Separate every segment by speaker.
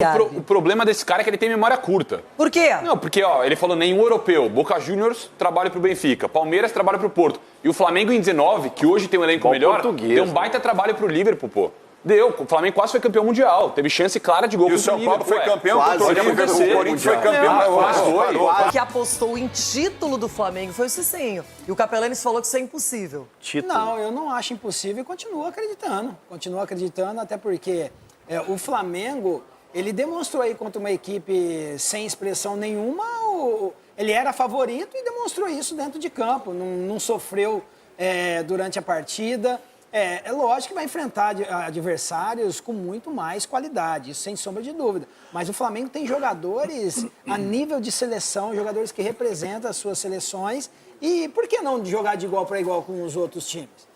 Speaker 1: O problema desse cara é que ele tem memória curta.
Speaker 2: Por quê?
Speaker 1: Não, porque ele falou nenhum europeu. Boca Juniors trabalha pro Benfica, Palmeiras trabalha pro Porto. E o Flamengo em 19, que hoje tem um elenco melhor, deu um baita trabalho pro Liverpool, pô. Deu, o Flamengo quase foi campeão mundial. Teve chance clara de gol.
Speaker 3: E o São Paulo foi campeão contra o Liverpool. O Corinthians foi campeão.
Speaker 1: Quase foi.
Speaker 2: O que apostou em título do Flamengo foi o Cicinho. E o Capelanes falou que isso é impossível.
Speaker 4: Não, eu não acho impossível e continuo acreditando. Continuo acreditando, até porque o Flamengo, ele demonstrou aí contra uma equipe sem expressão nenhuma, ele era favorito e demonstrou isso dentro de campo. Não sofreu durante a partida. É lógico que vai enfrentar adversários com muito mais qualidade, isso sem sombra de dúvida. Mas o Flamengo tem jogadores a nível de seleção, jogadores que representam as suas seleções. E por que não jogar de igual para igual com os outros times?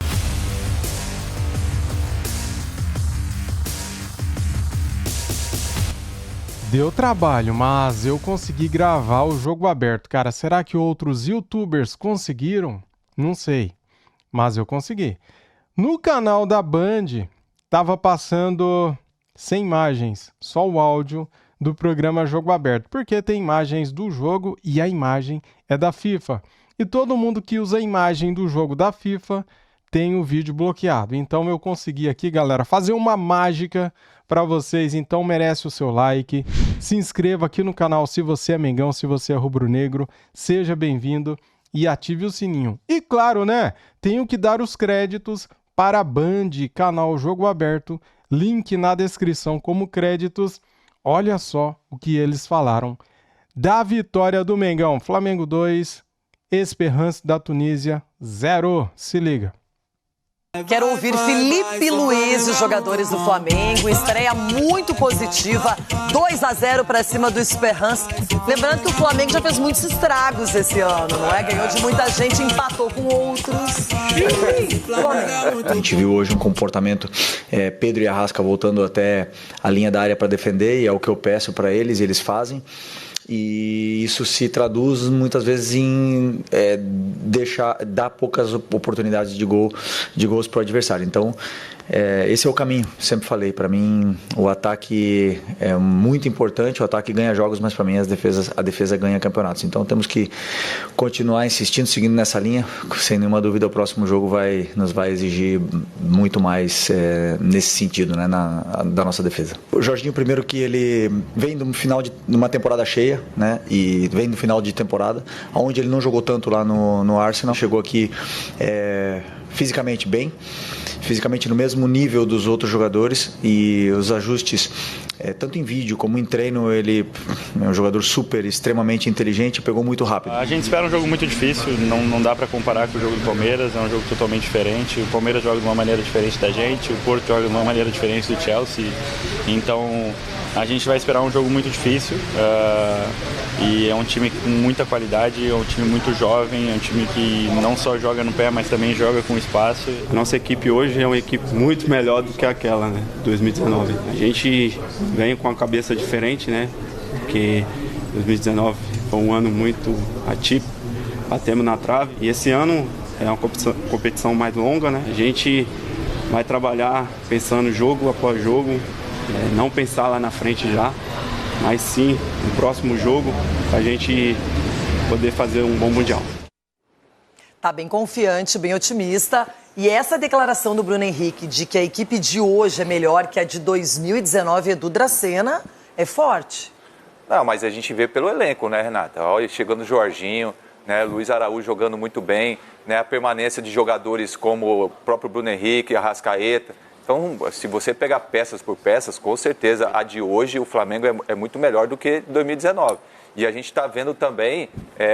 Speaker 5: Deu trabalho, mas eu consegui gravar o jogo aberto. Cara, será que outros youtubers conseguiram? Não sei, mas eu consegui. No canal da Band, estava passando sem imagens, só o áudio do programa Jogo Aberto, porque tem imagens do jogo e a imagem é da FIFA. E todo mundo que usa a imagem do jogo da FIFA tem o vídeo bloqueado. Então eu consegui aqui, galera, fazer uma mágica para vocês. Então merece o seu like. Se inscreva aqui no canal se você é mengão, se você é rubro-negro. Seja bem-vindo e ative o sininho. E claro, né? Tenho que dar os créditos para a Band, canal Jogo Aberto, link na descrição como créditos. Olha só o que eles falaram da vitória do Mengão. Flamengo 2, Esperance da Tunísia 0. Se liga.
Speaker 2: Quero ouvir Felipe Luiz, os jogadores do Flamengo. Estreia muito positiva, 2-0 para cima do Esperance. Lembrando que o Flamengo já fez muitos estragos esse ano, não é? Ganhou de muita gente, empatou com outros.
Speaker 6: A gente viu hoje um comportamento, Pedro e Arrasca voltando até a linha da área para defender, e é o que eu peço para eles, e eles fazem. E isso se traduz muitas vezes em dar poucas oportunidades de gols para o adversário. Então, esse é o caminho, sempre falei. Para mim, o ataque é muito importante, o ataque ganha jogos, mas para mim a defesa ganha campeonatos. Então temos que continuar insistindo, seguindo nessa linha. Sem nenhuma dúvida, o próximo jogo nos vai exigir muito mais nesse sentido, né, da nossa defesa. O Jorginho, primeiro, que ele vem do final de uma temporada cheia, né, e vem do final de temporada, onde ele não jogou tanto lá no Arsenal. Chegou aqui fisicamente bem, fisicamente no mesmo nível dos outros jogadores, e os ajustes, tanto em vídeo como em treino, ele é um jogador extremamente inteligente, pegou muito rápido.
Speaker 7: A gente espera um jogo muito difícil, não dá para comparar com o jogo do Palmeiras, é um jogo totalmente diferente. O Palmeiras joga de uma maneira diferente da gente, o Porto joga de uma maneira diferente do Chelsea, então a gente vai esperar um jogo muito difícil, e é um time com muita qualidade, é um time muito jovem, é um time que não só joga no pé, mas também joga com espaço.
Speaker 8: A nossa equipe hoje é uma equipe muito melhor do que aquela, né, 2019. A gente vem com a cabeça diferente, né, porque 2019 foi um ano muito atípico, batemos na trave, e esse ano é uma competição mais longa, né, a gente vai trabalhar pensando jogo após jogo, não pensar lá na frente já, mas sim no próximo jogo para a gente poder fazer um bom Mundial.
Speaker 2: Tá bem confiante, bem otimista. E essa declaração do Bruno Henrique de que a equipe de hoje é melhor que a de 2019, Edu Dracena, é forte.
Speaker 3: Não, mas a gente vê pelo elenco, né, Renata? Olha, chegando o Jorginho, né, Luiz Araújo jogando muito bem, né, a permanência de jogadores como o próprio Bruno Henrique, Arrascaeta. Então, se você pegar peças por peças, com certeza a de hoje o Flamengo é muito melhor do que 2019. E a gente está vendo também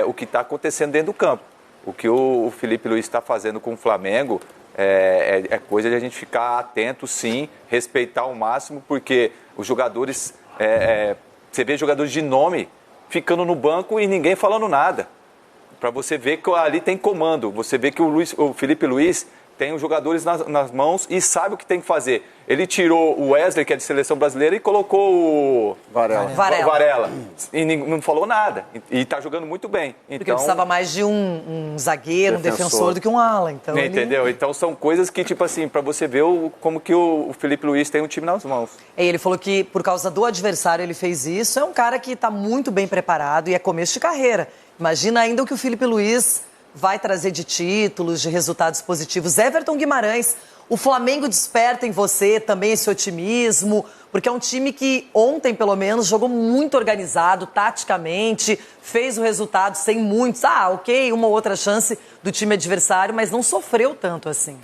Speaker 3: o que está acontecendo dentro do campo. O que o Felipe Luiz está fazendo com o Flamengo é coisa de a gente ficar atento, sim, respeitar ao máximo, porque os jogadores, você vê jogadores de nome ficando no banco e ninguém falando nada. Para você ver que ali tem comando. Você vê que o Felipe Luiz tem os jogadores nas mãos e sabe o que tem que fazer. Ele tirou o Wesley, que é de seleção brasileira, e colocou o Varela. E não falou nada. E está jogando muito bem. Então,
Speaker 2: porque precisava mais de um zagueiro, um defensor do que um ala. Então
Speaker 3: entendeu? Então são coisas que, tipo assim, para você ver como que o Felipe Luiz tem um time nas mãos.
Speaker 2: Ele falou que por causa do adversário ele fez isso. É um cara que está muito bem preparado e é começo de carreira. Imagina ainda o que o Felipe Luiz vai trazer de títulos, de resultados positivos. Everton Guimarães, o Flamengo desperta em você também esse otimismo, porque é um time que ontem, pelo menos, jogou muito organizado, taticamente, fez o resultado sem muitos. Ok, uma ou outra chance do time adversário, mas não sofreu tanto assim.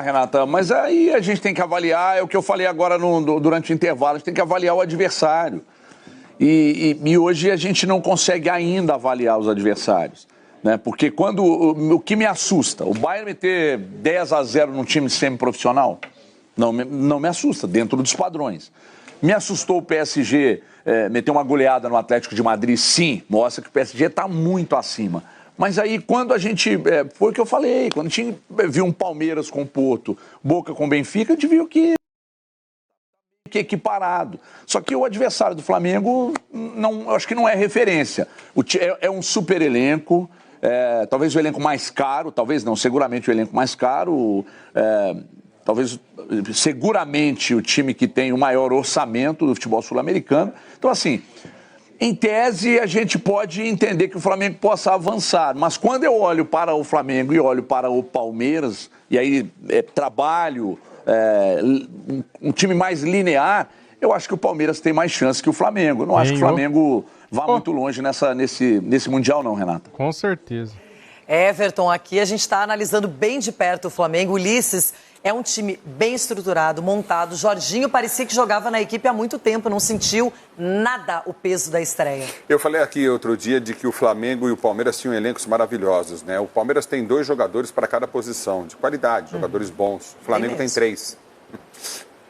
Speaker 9: Renata, mas aí a gente tem que avaliar, é o que eu falei agora durante o intervalo, a gente tem que avaliar o adversário. E hoje a gente não consegue ainda avaliar os adversários, né? Porque o que me assusta, o Bayern meter 10-0 num time semiprofissional, não me assusta, dentro dos padrões. Me assustou o PSG meter uma goleada no Atlético de Madrid, sim, mostra que o PSG está muito acima. Mas aí quando a gente, foi o que eu falei, quando a gente viu um Palmeiras com o Porto, Boca com o Benfica, a gente viu que equiparado. Só que o adversário do Flamengo, eu acho que não é referência. É um super elenco, talvez o elenco mais caro, talvez não, seguramente o elenco mais caro, seguramente o time que tem o maior orçamento do futebol sul-americano. Então, assim, em tese, a gente pode entender que o Flamengo possa avançar, mas quando eu olho para o Flamengo e olho para o Palmeiras, e aí trabalho um time mais linear, eu acho que o Palmeiras tem mais chance que o Flamengo. Não acho que o Flamengo vá muito longe nesse Mundial, não, Renata.
Speaker 5: Com certeza.
Speaker 2: Everton, aqui a gente está analisando bem de perto o Flamengo. Ulisses é um time bem estruturado, montado. Jorginho parecia que jogava na equipe há muito tempo, não sentiu nada o peso da estreia.
Speaker 10: Eu falei aqui outro dia de que o Flamengo e o Palmeiras tinham elencos maravilhosos, né? O Palmeiras tem 2 jogadores para cada posição, de qualidade, jogadores bons. O Flamengo tem 3.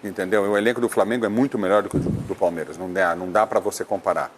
Speaker 10: Entendeu? O elenco do Flamengo é muito melhor do que o do Palmeiras, não dá para você comparar.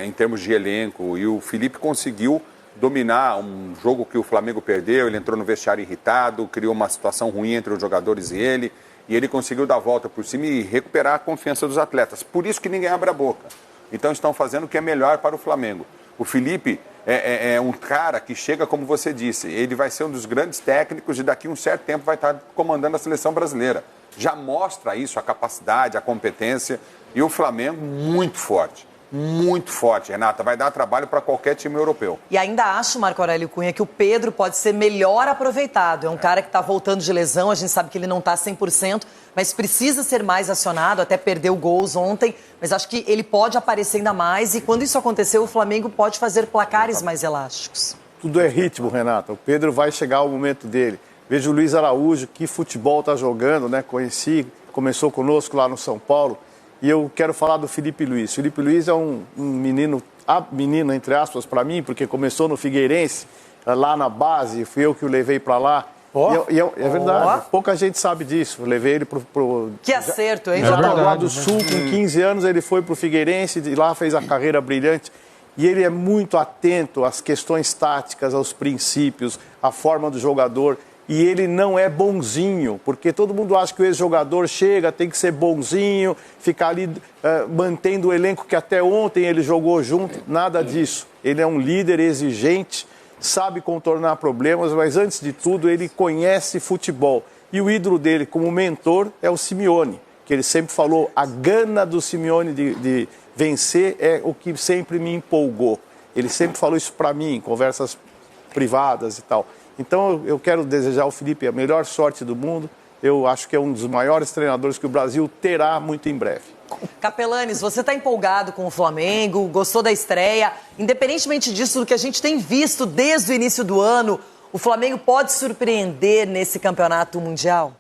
Speaker 10: Em termos de elenco, e o Felipe conseguiu dominar um jogo que o Flamengo perdeu, ele entrou no vestiário irritado, criou uma situação ruim entre os jogadores e ele conseguiu dar a volta por cima e recuperar a confiança dos atletas. Por isso que ninguém abre a boca. Então estão fazendo o que é melhor para o Flamengo. O Felipe é um cara que chega, como você disse, ele vai ser um dos grandes técnicos e daqui a um certo tempo vai estar comandando a seleção brasileira. Já mostra isso, a capacidade, a competência, e o Flamengo muito forte. Muito forte, Renata. Vai dar trabalho para qualquer time europeu.
Speaker 2: E ainda acho, Marco Aurélio Cunha, que o Pedro pode ser melhor aproveitado. É um cara que está voltando de lesão, a gente sabe que ele não está 100%, mas precisa ser mais acionado, até perdeu gols ontem, mas acho que ele pode aparecer ainda mais e quando isso acontecer, o Flamengo pode fazer placares mais elásticos.
Speaker 11: Tudo é ritmo, Renata. O Pedro vai chegar ao momento dele. Veja o Luiz Araújo, que futebol está jogando, né? Conheci, começou conosco lá no São Paulo. E eu quero falar do Felipe Luiz. Felipe Luiz é um menino, entre aspas, para mim, porque começou no Figueirense, lá na base, fui eu que o levei para lá. É verdade, pouca gente sabe disso. Eu levei ele pro
Speaker 2: que acerto, hein?
Speaker 11: Jataguá do Sul, com 15 anos, ele foi pro Figueirense, de lá fez a carreira brilhante. E ele é muito atento às questões táticas, aos princípios, à forma do jogador. E ele não é bonzinho, porque todo mundo acha que o ex-jogador chega, tem que ser bonzinho, ficar ali mantendo o elenco que até ontem ele jogou junto, nada disso. Ele é um líder exigente, sabe contornar problemas, mas antes de tudo ele conhece futebol. E o ídolo dele como mentor é o Simeone, que ele sempre falou, a gana do Simeone de vencer é o que sempre me empolgou. Ele sempre falou isso para mim, em conversas privadas e tal. Então eu quero desejar ao Felipe a melhor sorte do mundo. Eu acho que é um dos maiores treinadores que o Brasil terá muito em breve.
Speaker 2: Capelanes, você está empolgado com o Flamengo, gostou da estreia. Independentemente disso, do que a gente tem visto desde o início do ano, o Flamengo pode surpreender nesse campeonato mundial?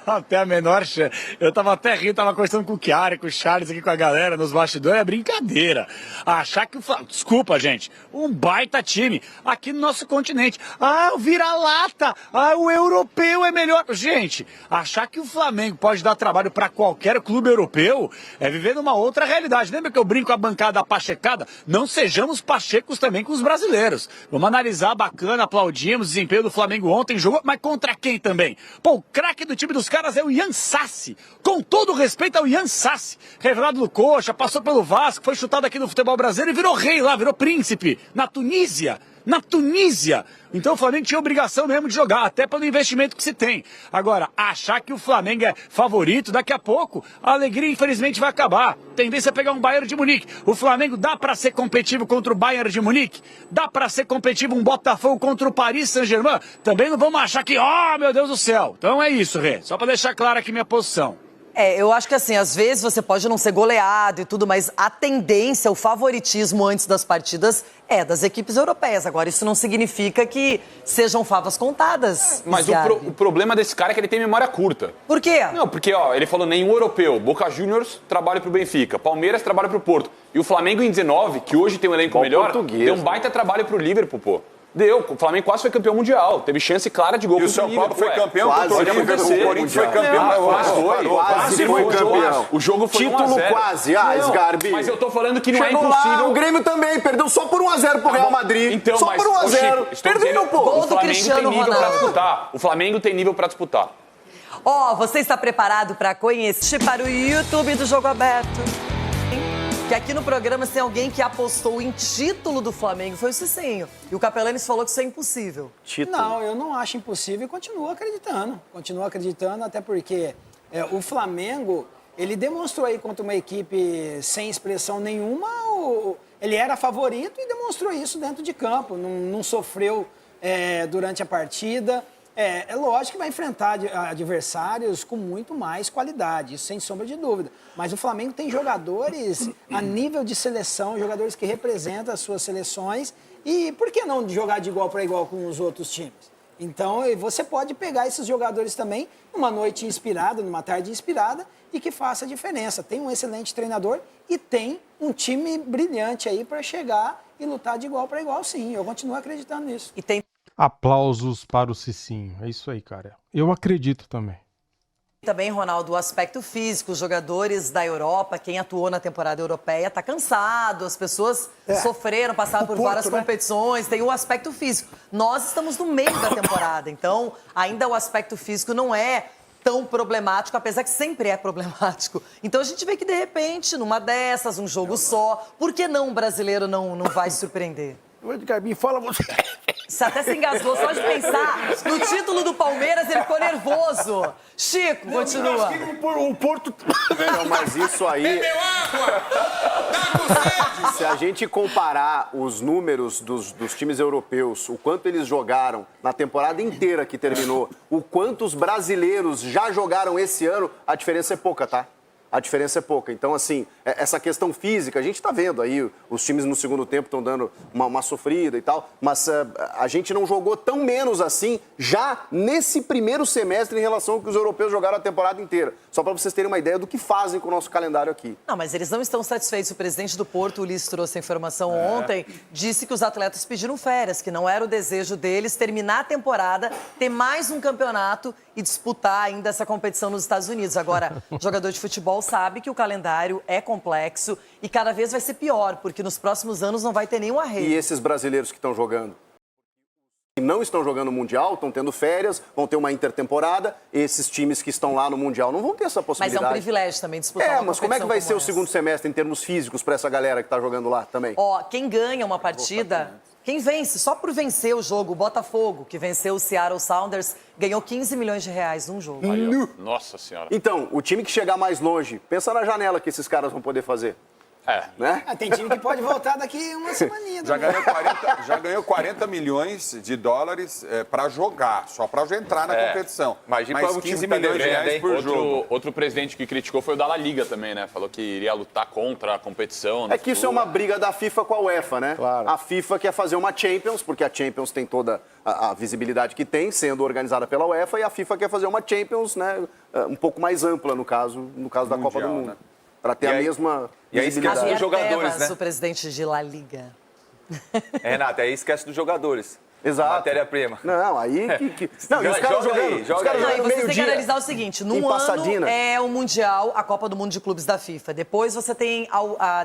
Speaker 12: Até a menor chance. Eu tava até rindo, tava conversando com o Chiari, com o Charles aqui com a galera nos bastidores. É brincadeira. Achar que o Flamengo... Desculpa, gente. Um baita time aqui no nosso continente. Ah, o vira-lata. Ah, o europeu é melhor. Gente, achar que o Flamengo pode dar trabalho pra qualquer clube europeu é viver numa outra realidade. Lembra que eu brinco com a bancada pachecada? Não sejamos pachecos também com os brasileiros. Vamos analisar, bacana, aplaudimos o desempenho do Flamengo ontem, jogou, mas contra quem também? Pô, o craque do time dos caras é o Yan Sassi. Com todo respeito ao Yan Sassi. Revelado no Coxa, passou pelo Vasco, foi chutado aqui no futebol brasileiro e virou rei lá, virou príncipe. Na Tunísia. Na Tunísia. Então o Flamengo tinha obrigação mesmo de jogar, até pelo investimento que se tem. Agora, achar que o Flamengo é favorito, daqui a pouco, a alegria infelizmente vai acabar. Tendência a pegar um Bayern de Munique. O Flamengo dá pra ser competitivo contra o Bayern de Munique? Dá pra ser competitivo um Botafogo contra o Paris Saint-Germain? Também não vamos achar que, meu Deus do céu. Então é isso, Rê. Só pra deixar clara aqui minha posição.
Speaker 2: Eu acho que assim, às vezes você pode não ser goleado e tudo, mas a tendência, o favoritismo antes das partidas é das equipes europeias. Agora, isso não significa que sejam favas contadas.
Speaker 1: Mas o problema desse cara é que ele tem memória curta.
Speaker 2: Por quê?
Speaker 1: Não, porque ele falou nenhum europeu. Boca Juniors trabalha pro Benfica, Palmeiras trabalha pro Porto. E o Flamengo em 19, que hoje tem um elenco melhor, deu um baita trabalho pro Liverpool, pô. Deu, o Flamengo quase foi campeão mundial. Teve chance clara de gol
Speaker 10: contra o São Paulo foi campeão contra o Liverpool. O Corinthians foi campeão.
Speaker 13: Quase foi campeão.
Speaker 1: O jogo foi
Speaker 13: Título
Speaker 1: 1-0.
Speaker 13: quase. Sgarbi.
Speaker 1: Mas eu tô falando que não
Speaker 13: Chegou
Speaker 1: é impossível.
Speaker 13: Lá, o Grêmio também perdeu só por 1-0 pro Real Madrid.
Speaker 1: Então,
Speaker 13: só por 1-0. Perdeu, pô.
Speaker 2: Gol do Cristiano Ronaldo.
Speaker 1: O Flamengo tem nível pra disputar.
Speaker 2: Você está preparado para conhecer para o YouTube do Jogo Aberto? Que aqui no programa tem alguém que apostou em título do Flamengo, foi o Cicinho. E o Capelanes falou que isso é impossível.
Speaker 4: Não, eu não acho impossível e continuo acreditando. Continuo acreditando, até porque o Flamengo, ele demonstrou aí contra uma equipe sem expressão nenhuma, ele era favorito e demonstrou isso dentro de campo. Não sofreu durante a partida. É lógico que vai enfrentar adversários com muito mais qualidade, isso sem sombra de dúvida. Mas o Flamengo tem jogadores a nível de seleção, jogadores que representam as suas seleções. E por que não jogar de igual para igual com os outros times? Então, você pode pegar esses jogadores também numa noite inspirada, numa tarde inspirada, e que faça a diferença. Tem um excelente treinador e tem um time brilhante aí para chegar e lutar de igual para igual, sim. Eu continuo acreditando nisso.
Speaker 2: E tem
Speaker 5: aplausos para o Cicinho. É isso aí, cara. Eu acredito também.
Speaker 2: Também, Ronaldo, o aspecto físico. Os jogadores da Europa, quem atuou na temporada europeia, tá cansado. As pessoas sofreram, passaram por várias competições. Tem o aspecto físico. Nós estamos no meio da temporada, então ainda o aspecto físico não é tão problemático, apesar que sempre é problemático. Então a gente vê que, de repente, numa dessas, um jogo só, por que não o brasileiro não vai surpreender?
Speaker 11: Garbinho, fala você.
Speaker 2: Você até se engasgou só de pensar no título do Palmeiras, ele ficou nervoso. Chico, continua.
Speaker 11: O Porto...
Speaker 13: Não, mas isso aí... Se a gente comparar os números dos times europeus, o quanto eles jogaram na temporada inteira que terminou, o quanto os brasileiros já jogaram esse ano, a diferença é pouca, tá? A diferença é pouca. Então, assim, essa questão física, a gente está vendo aí, os times no segundo tempo estão dando uma sofrida e tal, mas a gente não jogou tão menos assim já nesse primeiro semestre em relação ao que os europeus jogaram a temporada inteira. Só para vocês terem uma ideia do que fazem com o nosso calendário aqui.
Speaker 2: Não, mas eles não estão satisfeitos. O presidente do Porto, o Ulisses, trouxe a informação ontem, disse que os atletas pediram férias, que não era o desejo deles terminar a temporada, ter mais um campeonato e disputar ainda essa competição nos Estados Unidos. Agora, jogador de futebol sabe que o calendário é complexo e cada vez vai ser pior, porque nos próximos anos não vai ter nenhum arreio.
Speaker 13: E esses brasileiros que estão jogando? Que não estão jogando o Mundial, estão tendo férias, vão ter uma intertemporada. Esses times que estão lá no Mundial não vão ter essa possibilidade.
Speaker 2: Mas é um privilégio também disputar uma
Speaker 13: mas como é que vai ser o
Speaker 2: essa?
Speaker 13: segundo semestre em termos físicos para essa galera que está jogando lá também?
Speaker 2: Quem ganha uma partida... Quem vence, só por vencer o jogo, o Botafogo, que venceu o Seattle Sounders, ganhou 15 milhões de reais num jogo.
Speaker 1: Nossa Senhora.
Speaker 13: Então, o time que chegar mais longe, pensa na janela que esses caras vão poder fazer. Né?
Speaker 4: Tem time que pode voltar daqui uma semaninha.
Speaker 10: Já ganhou 40 milhões de dólares para jogar, só para entrar na competição.
Speaker 3: Imagina
Speaker 10: mais
Speaker 3: 15 milhões de reais
Speaker 10: por jogo.
Speaker 1: Outro presidente que criticou foi o da La Liga também, né? Falou que iria lutar contra a competição.
Speaker 13: É que isso é uma briga da FIFA com a UEFA, né?
Speaker 11: Claro.
Speaker 13: A FIFA quer fazer uma Champions, porque a Champions tem toda a visibilidade que tem, sendo organizada pela UEFA, e a FIFA quer fazer uma Champions, né, um pouco mais ampla, no caso da Copa do Mundo. Né? Para ter a mesma visibilidade.
Speaker 3: Dos jogadores,
Speaker 2: Tebas,
Speaker 3: né?
Speaker 2: o presidente de La Liga.
Speaker 3: Renato, aí esquece dos jogadores.
Speaker 13: Exato.
Speaker 3: Matéria-prima.
Speaker 13: Não, aí... Não, e os caras jogando, os caras
Speaker 2: Não, e
Speaker 13: jogando
Speaker 2: você tem que
Speaker 13: meio-dia.
Speaker 2: analisar o seguinte, num
Speaker 13: em
Speaker 2: ano
Speaker 13: Pasadena.
Speaker 2: é o Mundial, a Copa do Mundo de Clubes da FIFA. Depois você tem,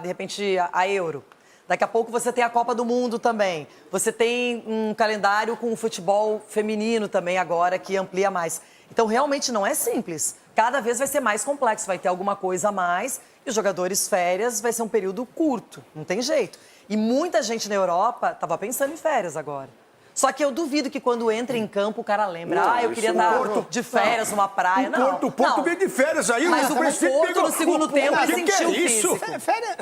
Speaker 2: de repente, a Euro. Daqui a pouco você tem a Copa do Mundo também. Você tem um calendário com o futebol feminino também agora, que amplia mais. Então, realmente não é simples. Cada vez vai ser mais complexo, vai ter alguma coisa a mais. E os jogadores férias vai ser um período curto, não tem jeito. E muita gente na Europa estava pensando em férias agora. Só que eu duvido que quando entra em campo o cara lembra, eu queria estar de férias numa praia.
Speaker 14: O Porto veio de férias aí,
Speaker 2: mas o Porto no segundo tempo ele sentiu o físico.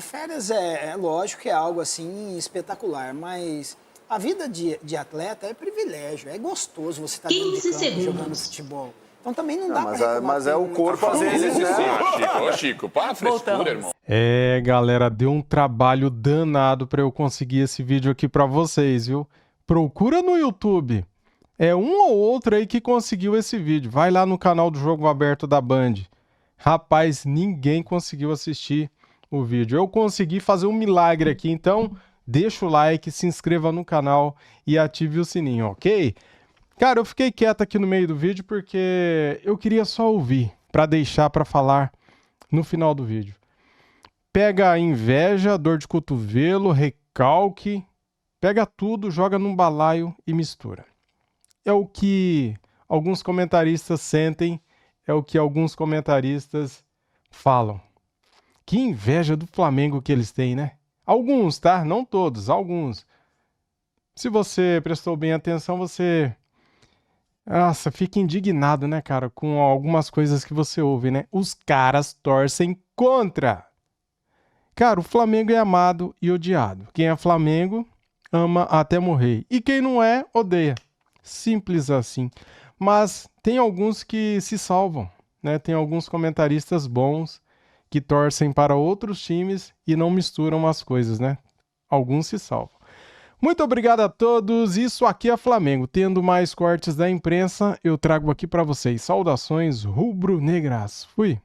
Speaker 4: Férias é lógico que é algo assim espetacular, mas a vida de atleta é privilégio, é gostoso você estar dentro de campo jogando futebol. Então também não dá pra
Speaker 13: mas é o corpo às vezes, né?
Speaker 1: Chico, para a frescura, irmão.
Speaker 5: Galera, deu um trabalho danado pra eu conseguir esse vídeo aqui pra vocês, viu? Procura no YouTube. É um ou outro aí que conseguiu esse vídeo. Vai lá no canal do Jogo Aberto da Band. Rapaz, ninguém conseguiu assistir o vídeo. Eu consegui fazer um milagre aqui, então deixa o like, se inscreva no canal e ative o sininho, ok? Cara, eu fiquei quieto aqui no meio do vídeo porque eu queria só ouvir para deixar para falar no final do vídeo. Pega a inveja, dor de cotovelo, recalque, pega tudo, joga num balaio e mistura. É o que alguns comentaristas sentem, é o que alguns comentaristas falam. Que inveja do Flamengo que eles têm, né? Alguns, tá? Não todos, alguns. Se você prestou bem atenção, você... Nossa, fica indignado, né, cara? Com algumas coisas que você ouve, né? Os caras torcem contra. Cara, o Flamengo é amado e odiado. Quem é Flamengo... ama até morrer. E quem não é, odeia. Simples assim. Mas tem alguns que se salvam, né? Tem alguns comentaristas bons que torcem para outros times e não misturam as coisas, né? Alguns se salvam. Muito obrigado a todos. Isso aqui é Flamengo. Tendo mais cortes da imprensa, eu trago aqui para vocês. Saudações rubro-negras. Fui.